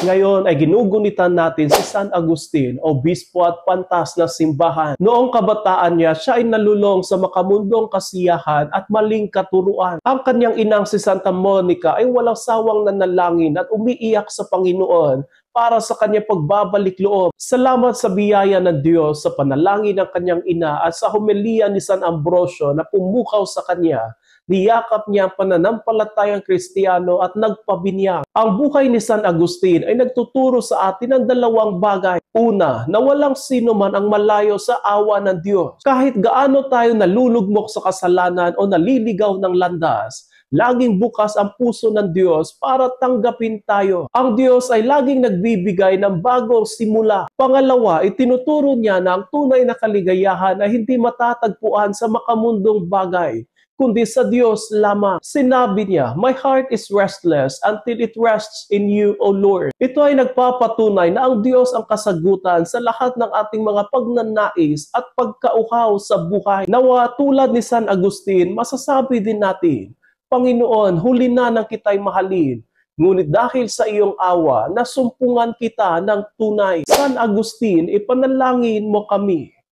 Ngayon ay ginugunitan natin si San Agustin, obispo at pantas ng simbahan. Noong kabataan niya, siya ay nalulong sa makamundong kasiyahan at maling katuruan. Ang kanyang inang si Santa Monica ay walang sawang nanalangin at umiiyak sa Panginoon para sa kanyang pagbabalik loob. Salamat sa biyaya ng Diyos sa panalangin ng kanyang ina at sa homilya ni San Ambrosio na pumukaw sa kanya. Niyakap niya ang pananampalatayang Kristiyano at nagpabinyag. Ang buhay ni San Agustin ay nagtuturo sa atin ng dalawang bagay. Una, na walang sino man ang malayo sa awa ng Diyos. Kahit gaano tayo nalulugmok sa kasalanan o naliligaw ng landas, laging bukas ang puso ng Diyos para tanggapin tayo. Ang Diyos ay laging nagbibigay ng bagong simula. Pangalawa, itinuturo niya na ang tunay na kaligayahan ay hindi matatagpuan sa makamundong bagay, kundi sa Diyos lamang. Sinabi niya, "My heart is restless until it rests in you, O Lord." Ito ay nagpapatunay na ang Diyos ang kasagutan sa lahat ng ating mga pagnanais at pagkauhaw sa buhay. Nawa tulad ni San Agustin, masasabi din natin, "Panginoon, huli na nang kita'y mahalin. Ngunit dahil sa iyong awa, nasumpungan kita ng tunay." San Agustin, ipanalangin mo kami.